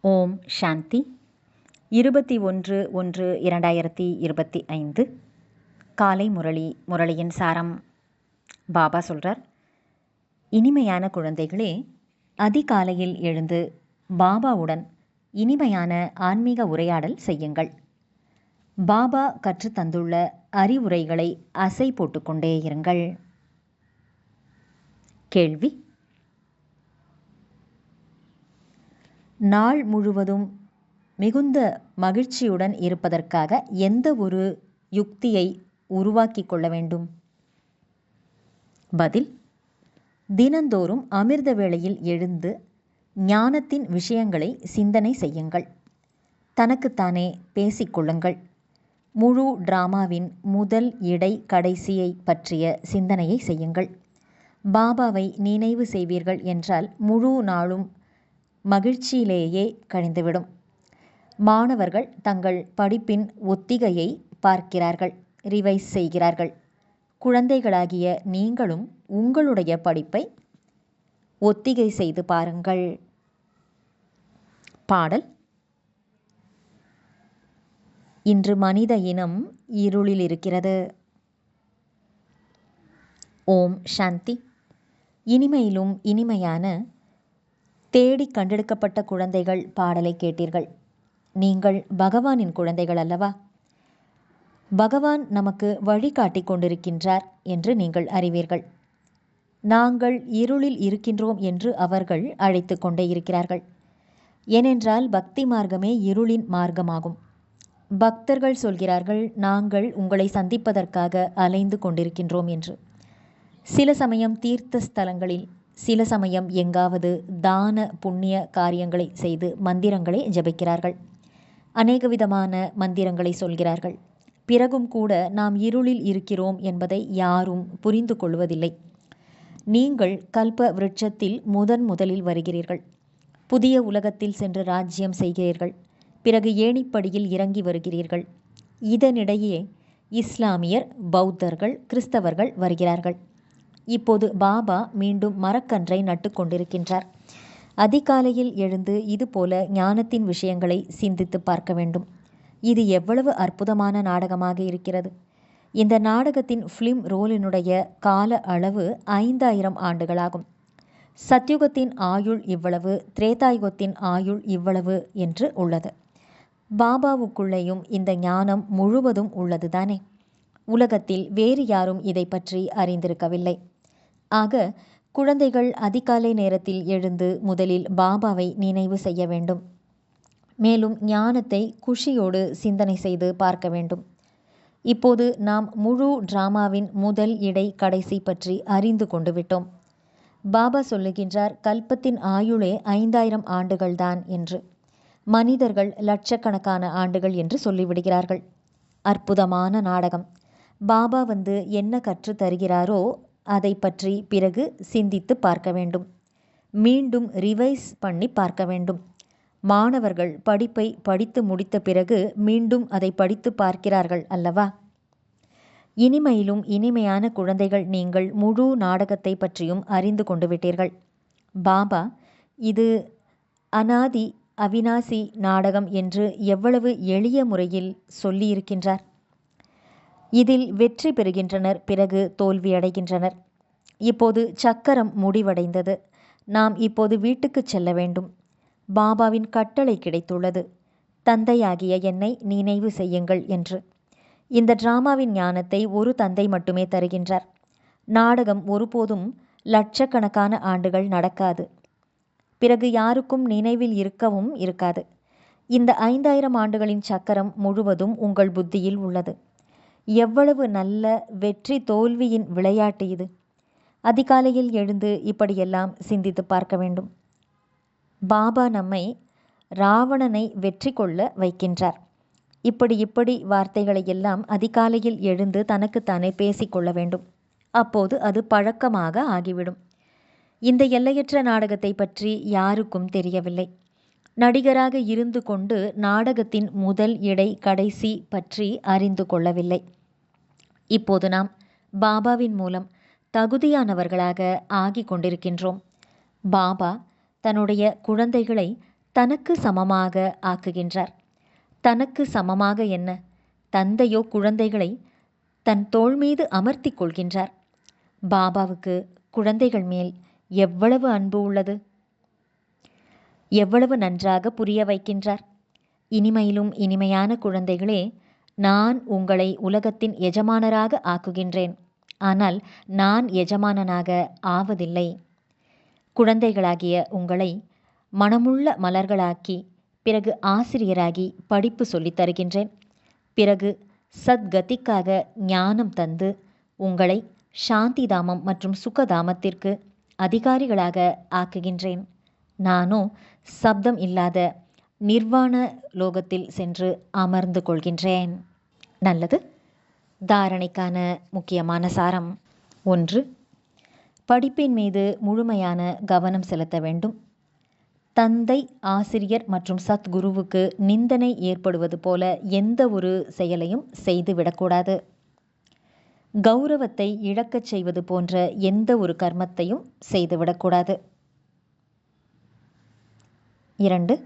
ஓம் சாந்தி. 21/1/2025 காலை முரளியின் சாரம். பாபா சொல்கிறார், இனிமையான குழந்தைகளே, அதிகாலையில் எழுந்து பாபாவுடன் இனிமையான ஆன்மீக உரையாடல் செய்யுங்கள். பாபா கற்றுத்தந்துள்ள அறிவுரைகளை அசை போட்டுக்கொண்டே இருங்கள். கேள்வி: நாள் முழுவதும் மிகுந்த மகிழ்ச்சியுடன் இருப்பதற்காக எந்த ஒரு யுக்தியை உருவாக்கி கொள்ள வேண்டும்? பதில்: தினந்தோறும் அமிர்த வேளையில் எழுந்து ஞானத்தின் விஷயங்களை சிந்தனை செய்யுங்கள். தனக்குத்தானே பேசிக்கொள்ளுங்கள். முழு டிராமாவின் முதல் இடை கடைசியை பற்றிய சிந்தனையை செய்யுங்கள். பாபாவை நினைவு செய்வீர்கள் என்றால் முழு நாளும் மகிழ்ச்சியிலேயே கழிந்துவிடும். மாணவர்கள் தங்கள் படிப்பின் ஒத்திகையை பார்க்கிறார்கள், ரிவைஸ் செய்கிறார்கள். குழந்தைகளாகிய நீங்களும் உங்களுடைய படிப்பை ஒத்திகை செய்து பாருங்கள். பாடல்: இன்று மனித இனம் இருளில் இருக்கிறது. ஓம் சாந்தி. இனிமையிலும் இனிமையான தேடி கண்டெடுக்கப்பட்ட குழந்தைகள் பாடலை கேட்டீர்கள். நீங்கள் பகவானின் குழந்தைகள் அல்லவா? பகவான் நமக்கு வழிகாட்டி கொண்டிருக்கின்றார் என்று நீங்கள் அறிவீர்கள். நாங்கள் இருளில் இருக்கின்றோம் என்று அவர்கள் அழைத்து கொண்டே இருக்கிறார்கள். ஏனென்றால் பக்தி மார்க்கமே இருளின் மார்க்கமாகும். பக்தர்கள் சொல்கிறார்கள், நாங்கள் உங்களை சந்திப்பதற்காக அலைந்து கொண்டிருக்கின்றோம் என்று. சில சமயம் தீர்த்த ஸ்தலங்களில், சில சமயம் எங்காவது தான புண்ணிய காரியங்களை செய்து மந்திரங்களை ஜபிக்கிறார்கள். அநேக விதமான மந்திரங்களை சொல்கிறார்கள். பிறகும் கூட நாம் இருளில் இருக்கிறோம் என்பதை யாரும் புரிந்து கொள்வதில்லை. நீங்கள் கல்ப விருட்சத்தில் முதலில் வருகிறீர்கள். புதிய உலகத்தில் சென்று ராஜ்யம் செய்கிறீர்கள். பிறகு ஏணிப்படியில் இறங்கி வருகிறீர்கள். இதனிடையே இஸ்லாமியர், பௌத்தர்கள், கிறிஸ்தவர்கள் வருகிறார்கள். இப்போது பாபா மீண்டும் மரக்கன்றை நட்டு கொண்டிருக்கின்றார். அதிகாலையில் எழுந்து இதுபோல ஞானத்தின் விஷயங்களை சிந்தித்து பார்க்க வேண்டும். இது எவ்வளவு அற்புதமான நாடகமாக இருக்கிறது! இந்த நாடகத்தின் ஃபிலிம் ரோலினுடைய கால அளவு 5000 ஆண்டுகளாகும். சத்யுகத்தின் ஆயுள் இவ்வளவு, திரேதாயுகத்தின் ஆயுள் இவ்வளவு என்று உள்ளது. பாபாவுக்குள்ளேயும் இந்த ஞானம் முழுவதும் உள்ளதுதானே. உலகத்தில் வேறு யாரும் இதை பற்றி அறிந்திருக்கவில்லை. ஆக குழந்தைகள் அதிகாலை நேரத்தில் எழுந்து முதலில் பாபாவை நினைவு செய்ய வேண்டும். மேலும் ஞானத்தை குஷியோடு சிந்தனை செய்து பார்க்க வேண்டும். இப்போது நாம் முழு டிராமாவின் முதல் இடை கடைசி பற்றி அறிந்து கொண்டு விட்டோம். பாபா சொல்லுகின்றார், கல்பத்தின் ஆயுளே 5000 ஆண்டுகள்தான் என்று. மனிதர்கள் லட்சக்கணக்கான ஆண்டுகள் என்று சொல்லிவிடுகிறார்கள். அற்புதமான நாடகம். பாபா வந்து என்ன கற்று தருகிறாரோ அதை பற்றி பிறகு சிந்தித்து பார்க்க வேண்டும். மீண்டும் ரிவைஸ் பண்ணி பார்க்க வேண்டும். மாணவர்கள் படிப்பை படித்து முடித்த பிறகு மீண்டும் அதை படித்து பார்க்கிறார்கள் அல்லவா? இனிமையிலும் இனிமையான குழந்தைகள், நீங்கள் முழு நாடகத்தை பற்றியும் அறிந்து கொண்டு விட்டீர்கள். பாபா இது அனாதி அவினாசி நாடகம் என்று எவ்வளவு எளிய முறையில் சொல்லியிருக்கின்றார். இதில் வெற்றி பெறுகின்றனர், பிறகு தோல்வியடைகின்றனர். இப்போது சக்கரம் முடிவடைந்தது. நாம் இப்போது வீட்டுக்கு செல்ல வேண்டும். பாபாவின் கட்டளை கிடைத்துள்ளது, தந்தையாகிய என்னை நினைவு செய்யுங்கள் என்று. இந்த டிராமாவின் ஞானத்தை ஒரு தந்தை மட்டுமே தருகின்றார். நாடகம் ஒருபோதும் லட்சக்கணக்கான ஆண்டுகள் நடக்காது. பிறகு யாருக்கும் நினைவில் இருக்கவும் இருக்காது. இந்த 5000 ஆண்டுகளின் சக்கரம் முழுவதும் உங்கள் புத்தியில் உள்ளது. எவ்வளவு நல்ல வெற்றி தோல்வியின் விளையாட்டு இது! அதிகாலையில் எழுந்து இப்படியெல்லாம் சிந்தித்து பார்க்க வேண்டும். பாபா நம்மை ராவணனை வெற்றி கொள்ள வைக்கின்றார். இப்படி வார்த்தைகளை எல்லாம் அதிகாலையில் எழுந்து தனக்குத்தானே பேசிக்கொள்ள வேண்டும். அப்போது அது பழக்கமாக ஆகிவிடும். இந்த எல்லையற்ற நாடகத்தை பற்றி யாருக்கும் தெரியவில்லை. நடிகராக இருந்து கொண்டு நாடகத்தின் முதல் இடை கடைசி பற்றி அறிந்து கொள்ளவில்லை. இப்போது நாம் பாபாவின் மூலம் தகுதியானவர்களாக ஆகி கொண்டிருக்கின்றோம். பாபா தன்னுடைய குழந்தைகளை தனக்கு சமமாக ஆக்குகின்றார். தனக்கு சமமாக என்ன? தந்தையோ குழந்தைகளை தன் தோள் மீது அமர்த்தி கொள்கின்றார். பாபாவுக்கு குழந்தைகள் மேல் எவ்வளவு அன்பு உள்ளது! எவ்வளவு நன்றாக புரிய வைக்கின்றார். இனிமையிலும் இனிமையான குழந்தைகளே, நான் உங்களை உலகத்தின் எஜமானராக ஆக்குகின்றேன். ஆனால் நான் எஜமானனாக ஆவதில்லை. குழந்தைகளாகிய உங்களை மனமுள்ள மலர்களாக்கி, பிறகு ஆசிரியராகி படிப்பு சொல்லித் தருகின்றேன். பிறகு சத்கதிக்காக ஞானம் தந்து உங்களை சாந்திதாமம் மற்றும் சுகதாமத்திற்கு அதிகாரிகளாக ஆக்குகின்றேன். நானோ சப்தம் இல்லாத நிர்வாண லோகத்தில் சென்று அமர்ந்து கொள்கின்றேன். நல்லது. தாரணைக்கான முக்கியமான சாரம்: 1. படிப்பின் மீது முழுமையான கவனம் செலுத்த வேண்டும். தந்தை, ஆசிரியர் மற்றும் சத்குருவுக்கு நிந்தனை ஏற்படுவது போல எந்த ஒரு செயலையும் செய்துவிடக்கூடாது. கௌரவத்தை இழக்கச் செய்வது போன்ற எந்த ஒரு கர்மத்தையும் செய்துவிடக்கூடாது. 2.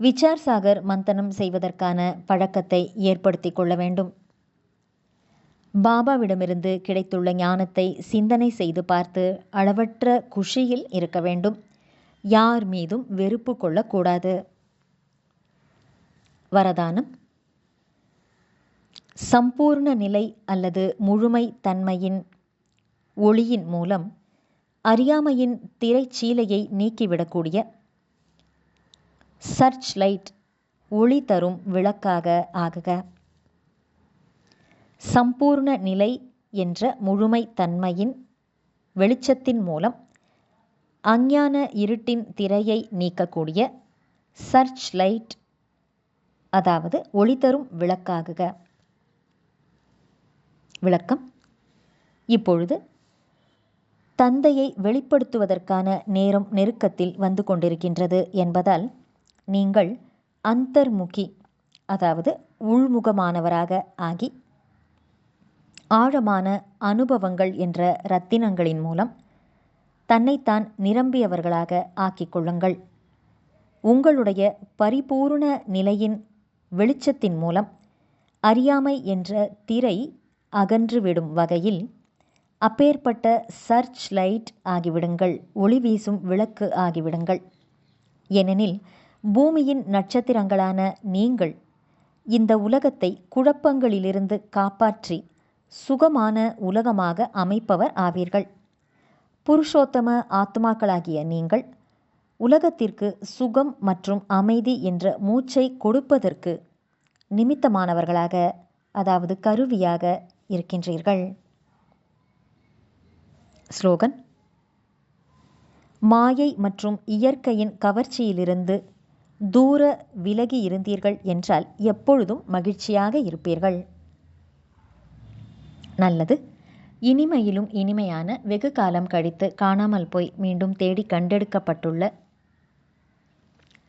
விசார் சாகர் மந்தனம் செய்வதற்கான பழக்கத்தை ஏற்படுத்தி கொள்ள வேண்டும். பாபாவிடமிருந்து கிடைத்துள்ள ஞானத்தை சிந்தனை செய்து பார்த்து அளவற்ற குஷியில் இருக்க வேண்டும். யார் மீதும் வெறுப்பு கொள்ளக்கூடாது. வரதானம்: சம்பூர்ண நிலை அல்லது முழுமை தன்மையின் ஒளியின் மூலம் அறியாமையின் திரைச்சீலையை நீக்கிவிடக்கூடிய சர்ச் லைட், ஒளி தரும் விளக்காக ஆகுக. சம்பூர்ண நிலை என்ற முழுமை தன்மையின் வெளிச்சத்தின் மூலம் அஞ்ஞான இருட்டின் திரையை நீக்கக்கூடிய சர்ச் லைட், அதாவது ஒளி தரும் விளக்காகுக. விளக்கம்: இப்பொழுது தந்தையை வெளிப்படுத்துவதற்கான நேரம் நெருக்கத்தில் வந்து கொண்டிருக்கின்றது என்பதால் நீங்கள் அந்தர்முகி, அதாவது உள்முகமானவராக ஆகி ஆழமான அனுபவங்கள் என்ற ரத்தினங்களின் மூலம் தன்னைத்தான் நிரம்பியவர்களாக ஆக்கிக் கொள்ளுங்கள். உங்களுடைய பரிபூர்ண நிலையின் வெளிச்சத்தின் மூலம் அறியாமை என்ற திரை அகன்றுவிடும் வகையில் அப்பேற்பட்ட சர்ச் லைட் ஆகிவிடுங்கள், ஒளி வீசும் விளக்கு ஆகிவிடுங்கள். ஏனெனில் பூமியின் நட்சத்திரங்களான நீங்கள் இந்த உலகத்தை குழப்பங்களிலிருந்து காப்பாற்றி சுகமான உலகமாக அமைப்பவர் ஆவீர்கள். புருஷோத்தம ஆத்மாக்களாகிய நீங்கள் உலகத்திற்கு சுகம் மற்றும் அமைதி என்ற மூச்சை கொடுப்பதற்கு நிமித்தமானவர்களாக, அதாவது கருவியாக இருக்கின்றீர்கள். ஸ்லோகன்: மாயை மற்றும் இயற்கையின் கவர்ச்சியிலிருந்து தூர விலகி இருந்தீர்கள் என்றால் எப்பொழுதும் மகிழ்ச்சியாக இருப்பீர்கள். நல்லது. இனிமையிலும் இனிமையான, வெகு காலம் கழித்து காணாமல் போய் மீண்டும் தேடி கண்டெடுக்கப்பட்டுள்ள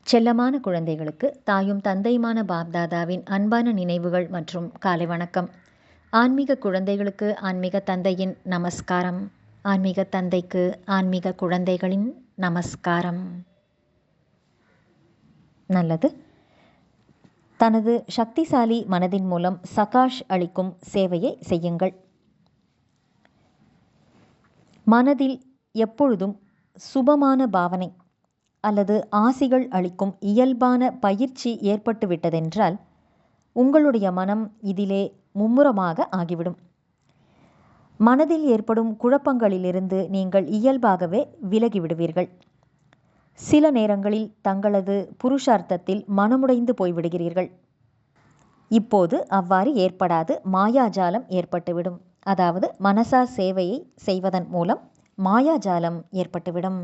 செல்லமான குழந்தைகளுக்கு தாயும் தந்தையுமான பாப்தாதாவின் அன்பான நினைவுகள் மற்றும் காலை வணக்கம். ஆன்மீக குழந்தைகளுக்கு ஆன்மீக தந்தையின் நமஸ்காரம். ஆன்மீக தந்தைக்கு ஆன்மீக குழந்தைகளின் நமஸ்காரம். நல்லது. தனது சக்திசாலி மனதின் மூலம் சகாஷ் அளிக்கும் சேவையை செய்யுங்கள். மனதில் எப்பொழுதும் சுபமான பாவனை அல்லது ஆசிகள் அளிக்கும் இயல்பான பயிற்சி ஏற்பட்டுவிட்டதென்றால் உங்களுடைய மனம் இதிலே மும்முரமாக ஆகிவிடும். மனதில் ஏற்படும் குழப்பங்களிலிருந்து நீங்கள் இயல்பாகவே விலகிவிடுவீர்கள். சில நேரங்களில் தங்களது புருஷார்த்தத்தில் மனமுடைந்து போய்விடுகிறீர்கள். இப்போது அவ்வாறு ஏற்படாது. மாயாஜாலம் ஏற்பட்டுவிடும். அதாவது மனசா சேவையை செய்வதன் மூலம் மாயாஜாலம் ஏற்பட்டுவிடும்.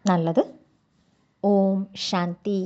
நல்லது. ஓம் சாந்தி.